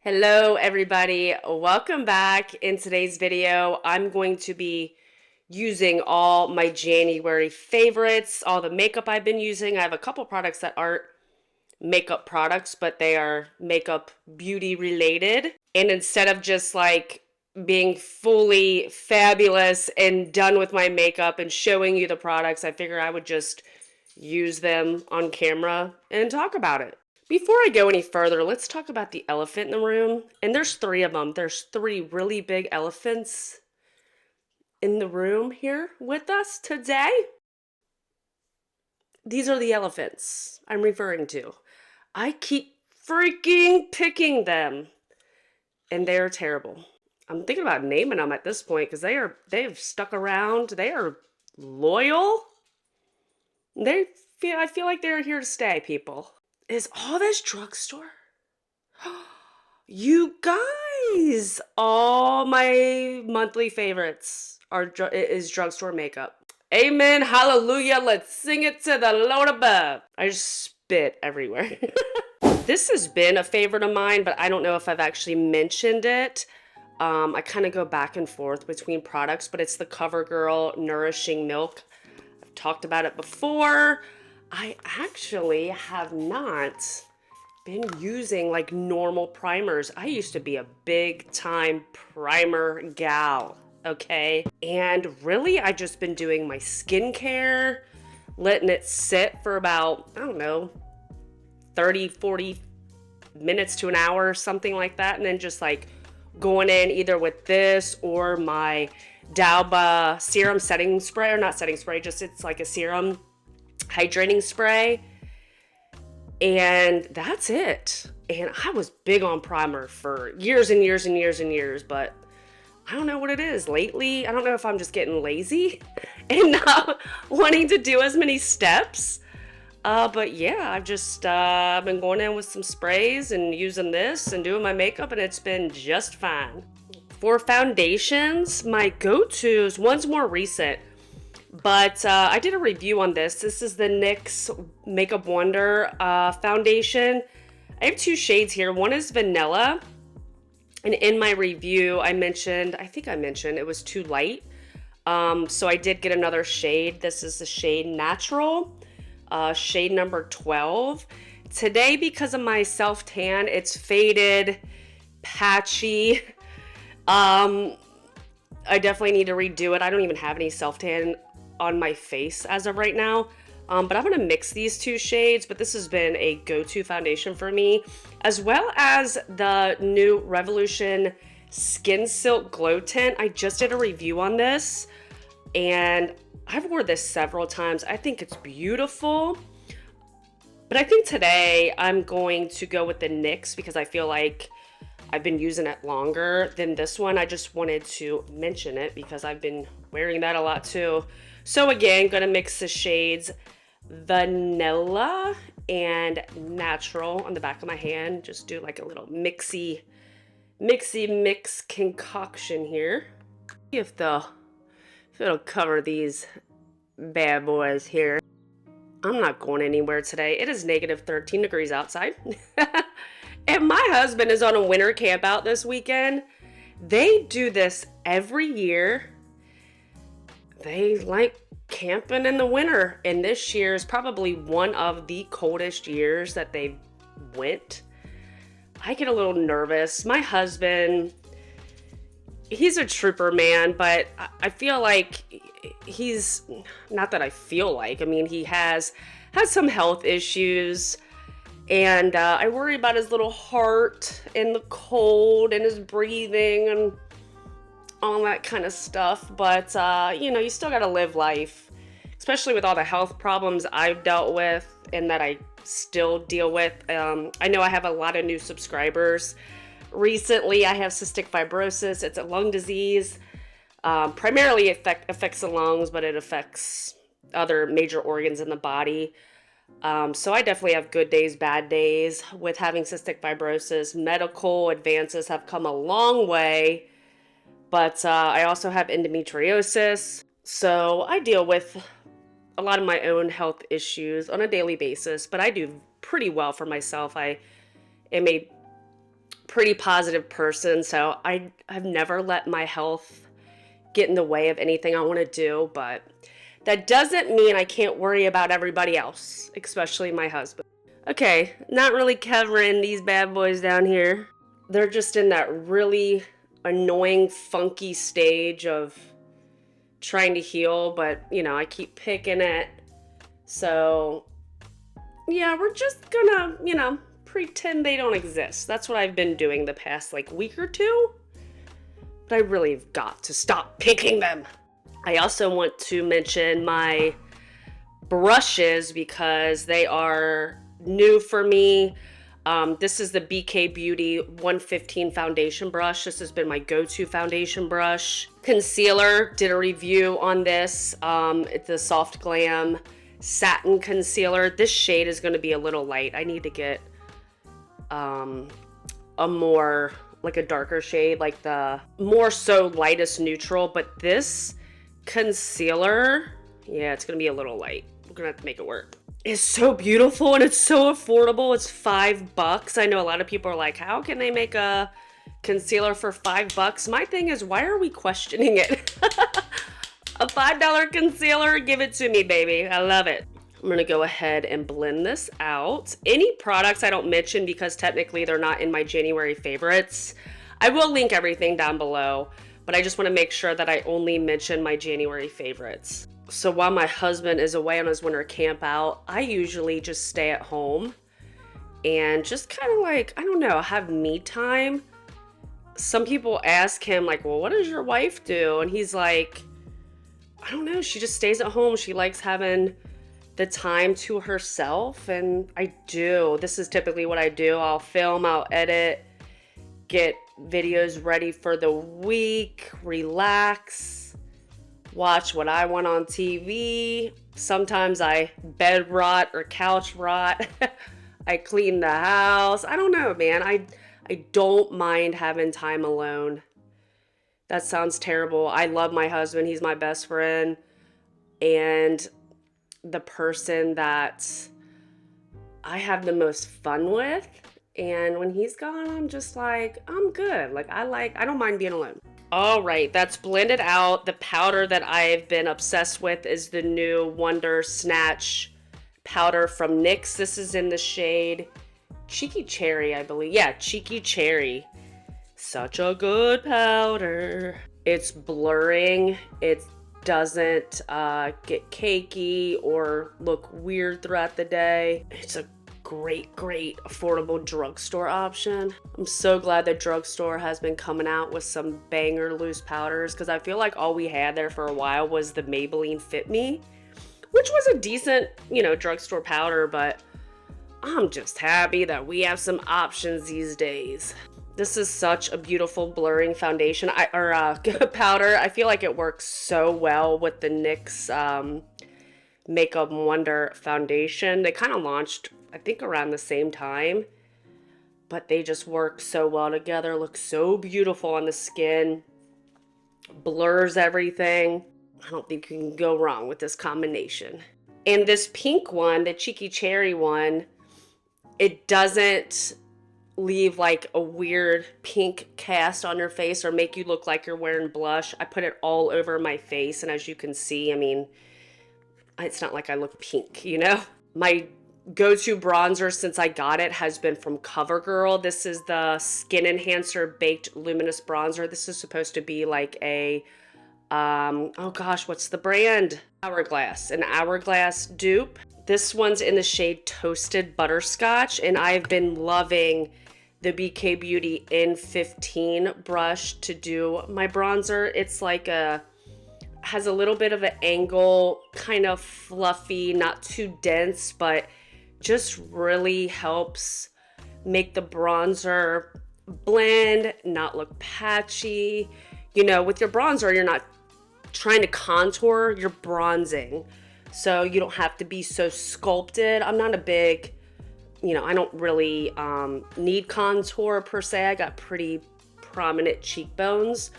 Hello everybody, welcome back. In today's video, I'm going to be using all my January favorites, all the makeup I've been using. I have a couple products that aren't makeup products, but they are makeup beauty related. And instead of just like being fully fabulous and done with my makeup and showing you the products, I figure I would just use them on camera and talk about it. Before I go any further, let's talk about the elephant in the room. And there's three of them. There's three really big elephants in the room here with us today. These are the elephants I'm referring to. I keep freaking picking them, and they are terrible. I'm thinking about naming them at this point because they've stuck around. They are loyal. I feel like they're here to stay, people. Is all this drugstore? You guys, all my monthly favorites is drugstore makeup. Amen, hallelujah, let's sing it to the Lord above. I just spit everywhere. This has been a favorite of mine, but I don't know if I've actually mentioned it. I kind of go back and forth between products, but it's the CoverGirl Nourishing Milk. I've talked about it before. I actually have not been using like normal primers. I used to be a big time primer gal, okay? And really, I've just been doing my skincare, letting it sit for about, I don't know, 30, 40 minutes to an hour, something like that. And then just like going in either with this or my Dauba serum setting spray, or not setting spray, just it's like a serum hydrating spray, and that's it. And I was big on primer for years and years and years and years, but I don't know what it is lately. I don't know if I'm just getting lazy and not wanting to do as many steps. But yeah, I've just been going in with some sprays and using this and doing my makeup, and it's been just fine. For foundations, my go-tos, one's more recent. But I did a review on this. This is the NYX Makeup Wonder foundation. I have two shades here. One is vanilla. And in my review, I think I mentioned it was too light. So I did get another shade. This is the shade Natural, shade number 12. Today, because of my self-tan, it's faded, patchy. I definitely need to redo it. I don't even have any self-tan on my face as of right now, but I'm gonna mix these two shades. But this has been a go-to foundation for me, as well as the new Revolution Skin Silk Glow Tint. I just did a review on this, and I've worn this several times. I think it's beautiful, but I think today I'm going to go with the NYX because I feel like I've been using it longer than this one. I just wanted to mention it because I've been wearing that a lot too. So again, gonna mix the shades Vanilla and Natural on the back of my hand. Just do like a little mix concoction here. See if it'll cover these bad boys here. I'm not going anywhere today. It is negative 13 degrees outside. And my husband is on a winter camp out this weekend. They do this every year. They like camping in the winter, and this year is probably one of the coldest years that they went. I get a little nervous. My husband, he's a trooper, man, but I feel like he's, not that I feel like, I mean, he has some health issues. And I worry about his little heart and the cold and his breathing and all that kind of stuff. But, you know, you still got to live life, especially with all the health problems I've dealt with and that I still deal with. I know I have a lot of new subscribers. Recently, I have cystic fibrosis. It's a lung disease. Primarily it affects the lungs, but it affects other major organs in the body. So I definitely have good days, bad days with having cystic fibrosis. Medical advances have come a long way, but I also have endometriosis. So I deal with a lot of my own health issues on a daily basis, but I do pretty well for myself. I am a pretty positive person, so I've never let my health get in the way of anything I want to do, but that doesn't mean I can't worry about everybody else, especially my husband. Okay, not really covering these bad boys down here. They're just in that really annoying, funky stage of trying to heal, but, you know, I keep picking it. So, yeah, we're just gonna, you know, pretend they don't exist. That's what I've been doing the past, like, week or two. But I really have got to stop picking them. I also want to mention my brushes because they are new for me. This is the BK Beauty 115 foundation brush. This has been my go-to foundation brush. Concealer, did a review on this. It's a Soft Glam Satin Concealer. This shade is going to be a little light. I need to get a more, like a darker shade, like the more so lightest neutral. But this concealer, yeah, it's going to be a little light. We're going to have to make it work. It's so beautiful and it's so affordable. It's $5. I know a lot of people are like, how can they make a concealer for $5? My thing is, why are we questioning it? A $5 concealer, give it to me, baby. I love it. I'm gonna go ahead and blend this out. Any products I don't mention because technically they're not in my January favorites, I will link everything down below, but I just wanna make sure that I only mention my January favorites. So while my husband is away on his winter camp out, I usually just stay at home and just kind of like, I don't know, have me time. Some people ask him like, well, what does your wife do? And he's like, I don't know, she just stays at home. She likes having the time to herself, and I do. This is typically what I do. I'll film, I'll edit, get videos ready for the week, relax, watch what I want on TV. Sometimes I bed rot or couch rot. I clean the house. I don't know, man. I don't mind having time alone. That sounds terrible. I love my husband. He's my best friend. And the person that I have the most fun with. And when he's gone, I'm just like, I'm good. Like, I don't mind being alone. All right, that's blended out. The powder that I've been obsessed with is the new Wonder Snatch powder from NYX. This is in the shade Cheeky Cherry, I believe. Yeah, Cheeky Cherry. Such a good powder. It's blurring. It doesn't get cakey or look weird throughout the day. It's a great affordable drugstore option. I'm so glad that drugstore has been coming out with some banger loose powders, because I feel like all we had there for a while was the Maybelline Fit Me, which was a decent, you know, drugstore powder, but I'm just happy that we have some options these days. This is such a beautiful blurring foundation powder. I feel like it works so well with the NYX Makeup Wonder foundation. They kind of launched, I think, around the same time, but they just work so well together. Look so beautiful on the skin, blurs everything. I don't think you can go wrong with this combination. And this pink one, the Cheeky Cherry one, it doesn't leave like a weird pink cast on your face or make you look like you're wearing blush. I put it all over my face, and as you can see, I mean, it's not like I look pink, you know? My go-to bronzer since I got it has been from CoverGirl. This is the Skin Enhancer Baked Luminous Bronzer. This is supposed to be like a, oh gosh, what's the brand? Hourglass, an Hourglass dupe. This one's in the shade Toasted Butterscotch, and I've been loving the BK Beauty N15 brush to do my bronzer. It's like has a little bit of an angle, kind of fluffy, not too dense, but just really helps make the bronzer blend, not look patchy. You know, with your bronzer, you're not trying to contour, you're bronzing. So you don't have to be so sculpted. I'm not a big, you know, I don't really need contour per se. I got pretty prominent cheekbones.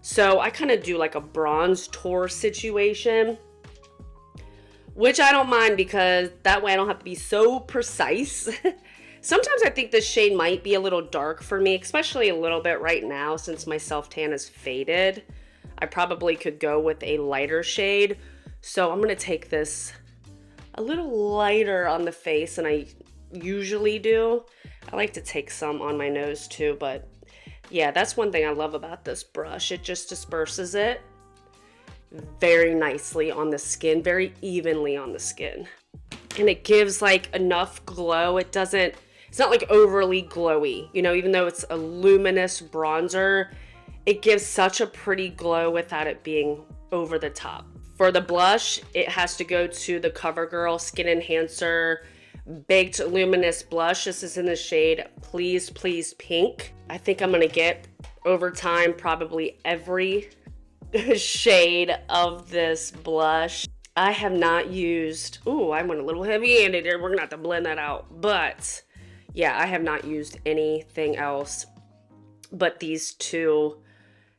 So I kind of do like a bronze tour situation, which I don't mind because that way I don't have to be so precise. Sometimes I think this shade might be a little dark for me, especially a little bit right now since my self-tan is faded. I probably could go with a lighter shade. So I'm gonna take this a little lighter on the face than I usually do. I like to take some on my nose too, but yeah, that's one thing I love about this brush. It just disperses it very nicely on the skin, very evenly on the skin. And it gives like enough glow. It's not like overly glowy, you know, even though it's a luminous bronzer, it gives such a pretty glow without it being over the top. For the blush, it has to go to the CoverGirl Skin Enhancer Baked Luminous Blush. This is in the shade Please Please Pink. I think I'm gonna get, over time, probably every shade of this blush. I have not used, ooh, I went a little heavy-handed here. We're gonna have to blend that out. But yeah, I have not used anything else but these two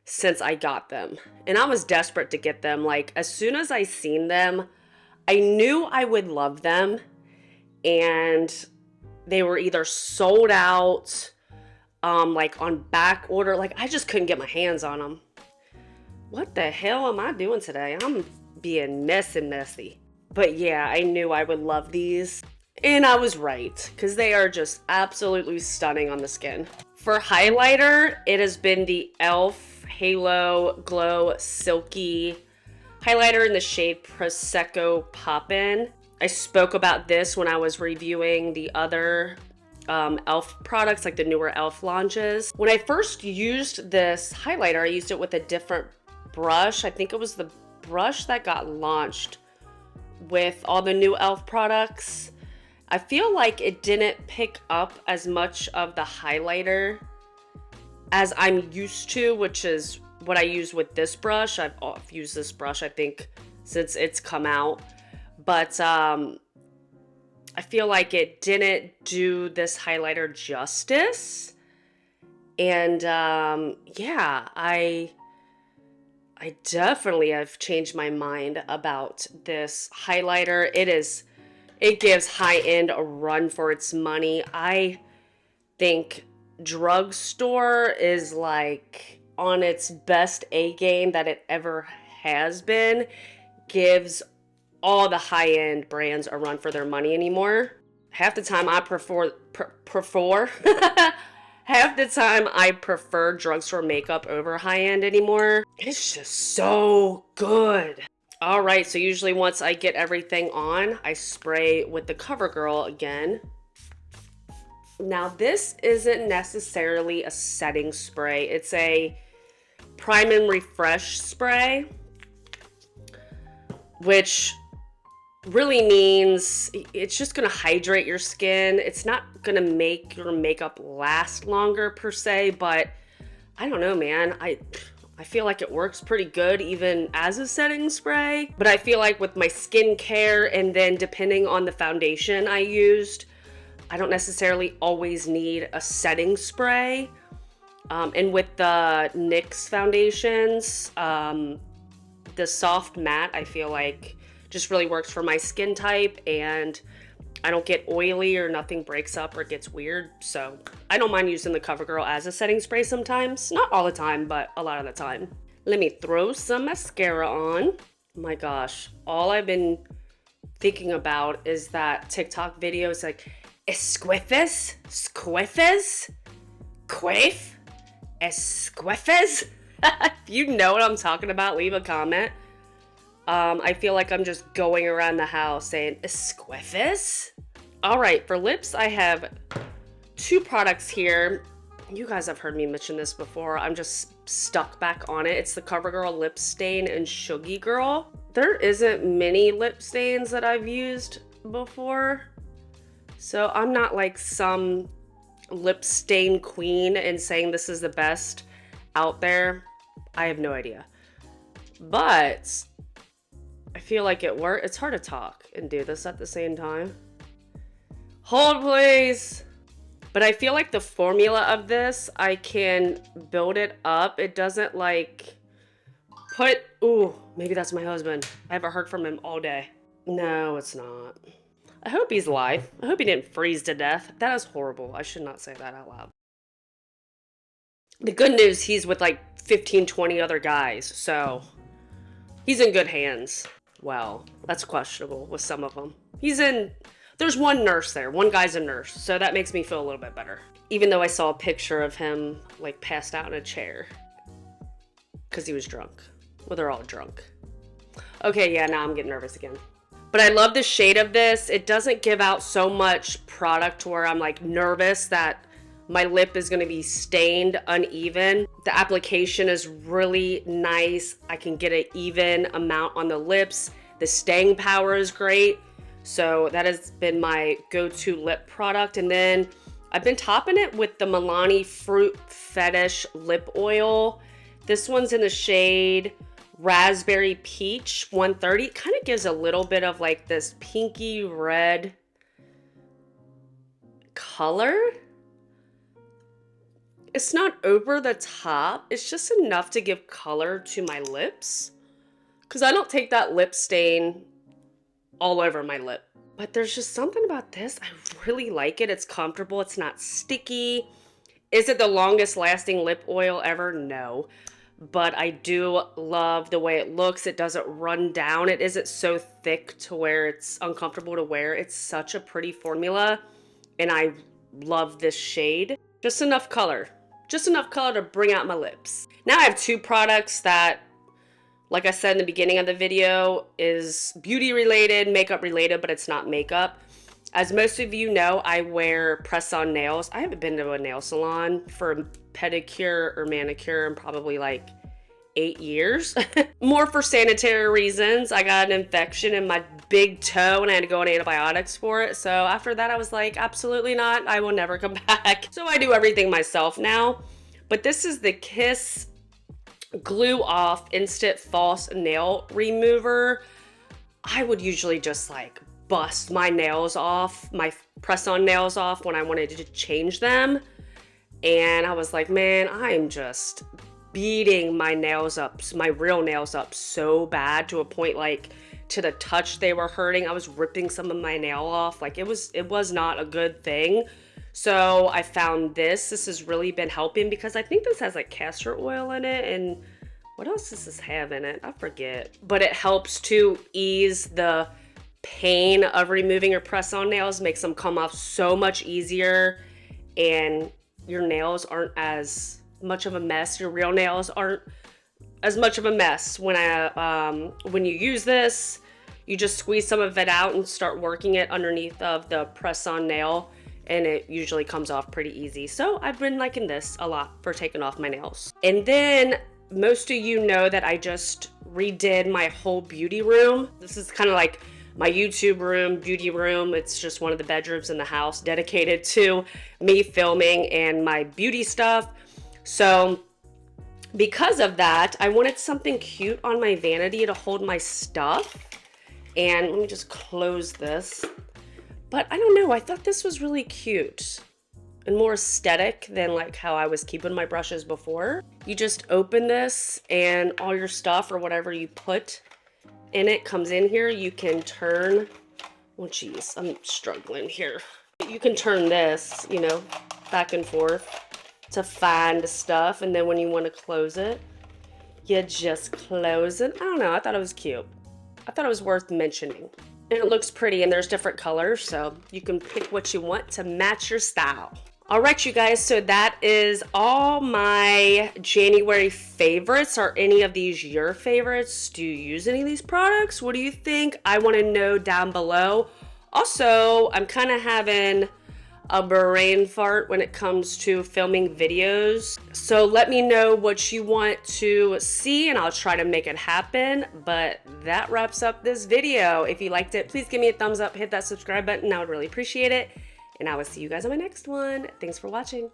since I got them. And I was desperate to get them. Like, as soon as I seen them, I knew I would love them. And they were either sold out, like on back order. Like, I just couldn't get my hands on them. What the hell am I doing today? I'm being messy. But yeah, I knew I would love these. And I was right, because they are just absolutely stunning on the skin. For highlighter, it has been the e.l.f. Halo Glow Silky highlighter in the shade Prosecco Poppin'. I spoke about this when I was reviewing the other e.l.f. products, like the newer e.l.f. launches. When I first used this highlighter, I used it with a different brush. I think it was the brush that got launched with all the new e.l.f. products. I feel like it didn't pick up as much of the highlighter as I'm used to, which is what I use with this brush. I've used this brush, I think, since it's come out. But I feel like it didn't do this highlighter justice. And yeah, I definitely have changed my mind about this highlighter. It gives high-end a run for its money. I think drugstore is like on its best A game that it ever has been. Gives all the high-end brands a run for their money anymore. Half the time I half the time I prefer drugstore makeup over high-end anymore. It's just so good. All right, so usually once I get everything on, I spray with the CoverGirl again. Now this isn't necessarily a setting spray. It's a prime and refresh spray, which really means it's just gonna hydrate your skin. It's not gonna make your makeup last longer per se, but I don't know, man. I feel like it works pretty good even as a setting spray. But I feel like with my skincare and then depending on the foundation I used, I don't necessarily always need a setting spray. And with the NYX foundations, the soft matte, I feel like just really works for my skin type, and I don't get oily or nothing breaks up or gets weird. So I don't mind using the CoverGirl as a setting spray sometimes. Not all the time, but a lot of the time. Let me throw some mascara on. My gosh, all I've been thinking about is that TikTok video. It's like, esquiffes, squiffes, quiff, esquiffes. If you know what I'm talking about, leave a comment. I feel like I'm just going around the house saying esquiffes. All right, for lips, I have two products here. You guys have heard me mention this before. I'm just stuck back on it. It's the CoverGirl Lip Stain and Shuggy Girl. There isn't many lip stains that I've used before, so I'm not like some lip stain queen and saying this is the best out there. I have no idea. But I feel like it works. It's hard to talk and do this at the same time. Hold, please. But I feel like the formula of this, I can build it up. It doesn't like ooh, maybe that's my husband. I haven't heard from him all day. No, it's not. I hope he's alive. I hope he didn't freeze to death. That is horrible. I should not say that out loud. The good news, he's with like 15, 20 other guys, so he's in good hands. Well, that's questionable with some of them. There's one nurse there. One guy's a nurse, so that makes me feel a little bit better. Even though I saw a picture of him like passed out in a chair because he was drunk. Well, they're all drunk. Okay, yeah, now I'm getting nervous again. But I love the shade of this. It doesn't give out so much product to where I'm like nervous that my lip is gonna be stained uneven. The application is really nice. I can get an even amount on the lips. The staying power is great. So that has been my go-to lip product. And then I've been topping it with the Milani Fruit Fetish Lip Oil. This one's in the shade Raspberry Peach 130. Kind of gives a little bit of like this pinky red color. It's not over the top. It's just enough to give color to my lips. Because I don't take that lip stain all over my lip. But there's just something about this. I really like it. It's comfortable. It's not sticky. Is it the longest lasting lip oil ever? No. But I do love the way it looks. It doesn't run down. It isn't so thick to where it's uncomfortable to wear. It's such a pretty formula. And I love this shade. Just enough color. Just enough color to bring out my lips. Now I have two products that, like I said in the beginning of the video, is beauty related, makeup related, but it's not makeup. As most of you know, I wear press-on nails. I haven't been to a nail salon for a pedicure or manicure in probably like 8 years. More for sanitary reasons. I got an infection in my big toe and I had to go on antibiotics for it. So after that, I was like, absolutely not. I will never come back. So I do everything myself now. But this is the Kiss Glue Off Instant False Nail Remover. I would usually just like bust my nails off, my press-on nails off when I wanted to change them. And I was like, man, I'm just beating my nails up, my real nails up so bad to a point like to the touch they were hurting. I was ripping some of my nail off. Like it was not a good thing. So I found this. This has really been helping because I think this has like castor oil in it, and what else does this have in it? I forget. But it helps to ease the pain of removing your press-on nails, makes them come off so much easier, and your nails aren't as much of a mess. Your real nails aren't as much of a mess. When you use this, you just squeeze some of it out and start working it underneath of the press-on nail, and it usually comes off pretty easy. So I've been liking this a lot for taking off my nails. And then most of you know that I just redid my whole beauty room. This is kind of like my YouTube room, beauty room. It's just one of the bedrooms in the house dedicated to me filming and my beauty stuff. So because of that, I wanted something cute on my vanity to hold my stuff. And let me just close this. But I don't know, I thought this was really cute and more aesthetic than like how I was keeping my brushes before. You just open this and all your stuff or whatever you put in it comes in here. You can turn, oh geez, I'm struggling here. You can turn this, you know, back and forth to find stuff, and then when you want to close it, you just close it. I don't know, I thought it was cute. I thought it was worth mentioning. And it looks pretty, and there's different colors, so you can pick what you want to match your style. All right, you guys, so that is all my January favorites. Are any of these your favorites? Do you use any of these products? What do you think? I want to know down below. Also, I'm kind of having a brain fart when it comes to filming videos. So let me know what you want to see and I'll try to make it happen. But that wraps up this video. If you liked it, please give me a thumbs up, hit that subscribe button. I would really appreciate it. And I will see you guys on my next one. Thanks for watching.